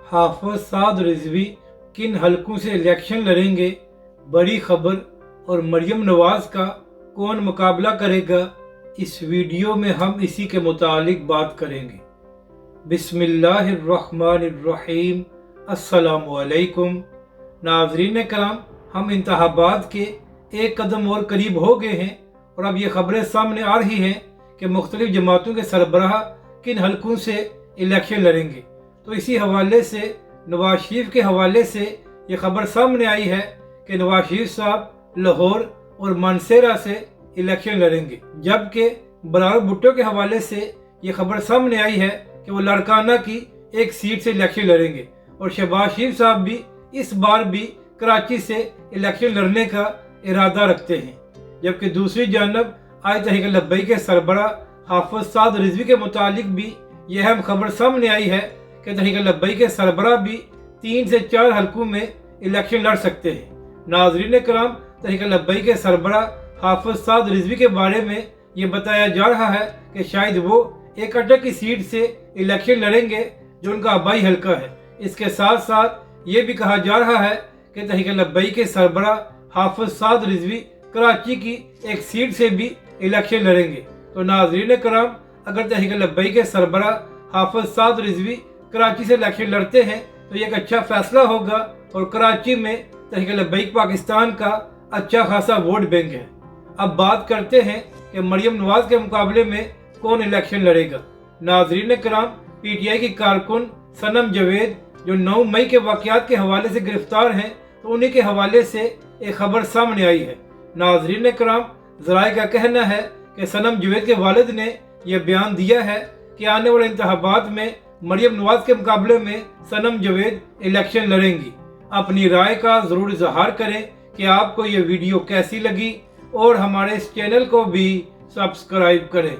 हाफिज साद रिजवी किन हलकों से इलेक्शन लड़ेंगे, बड़ी खबर और मरियम नवाज का कौन मुकाबला करेगा, इस वीडियो में हम इसी के मुतालिक बात करेंगे। बिस्मिल्लाहिर्रहमानिर्रहीम। अस्सलामुअलैकुम नाज़रीन कराम, हम इंतखाबात के एक कदम और करीब हो गए हैं और अब ये खबरें सामने आ रही हैं कि मुख्तलिफ जमातों के सरबराह किन हलकों से इलेक्शन लड़ेंगे। तो इसी हवाले से नवाज शरीफ के हवाले से ये खबर सामने आई है कि नवाज शरीफ साहब लाहौर और मानसेरा से इलेक्शन लड़ेंगे, जबकि बरार भुट्टो के हवाले से ये खबर सामने आई है कि वो लाड़काना की एक सीट से इलेक्शन लड़ेंगे और शहबाज शरीफ साहब भी इस बार भी कराची से इलेक्शन लड़ने का इरादा रखते हैं। जबकि दूसरी जानब आज तहरीक लब्बैक के सरबराह हाफिज साद रिजवी के मुतालिक भी यह अहम खबर सामने आई है कि तहरीक लब्बैक के सरबराह भी 3 से 4 हलकों में इलेक्शन लड़ सकते हैं। नाज़रीन कराम, तहरीक लब्बैक के सरबराह हाफिज साद रिजवी के बारे में ये बताया जा रहा है कि शायद वो एक अटक की सीट से इलेक्शन लड़ेंगे जो उनका आबाई हलका है। इसके साथ साथ ये भी कहा जा रहा है कि तहरीक लब्बैक के सरबराह हाफिज साद रिजवी कराची की एक सीट से भी इलेक्शन लड़ेंगे। तो नाज़रीन कराम, अगर तहरीक लब्बैक के सरबराह हाफिज साद रिजवी कराची से इलेक्शन लड़ते हैं तो ये एक अच्छा फैसला होगा और कराची में तहरीक लब्बैक पाकिस्तान का अच्छा खासा वोट बैंक है। अब बात करते हैं कि मरियम नवाज के मुकाबले में कौन इलेक्शन लड़ेगा। नाज़रीन कराम, PTI की कारकुन सनम जवेद जो 9 मई के वाक़यात के हवाले से गिरफ्तार हैं, तो उन्हीं के हवाले से एक खबर सामने आई है। नाज़रीन कराम, ज़राए का कहना है कि सनम जवेद के वालिद ने यह बयान दिया है कि आने वाले इंतखाबात में मरियम नवाज के मुकाबले में सनम जवेद इलेक्शन लड़ेंगी। अपनी राय का ज़रूर इजहार करें कि आपको ये वीडियो कैसी लगी और हमारे इस चैनल को भी सब्सक्राइब करें।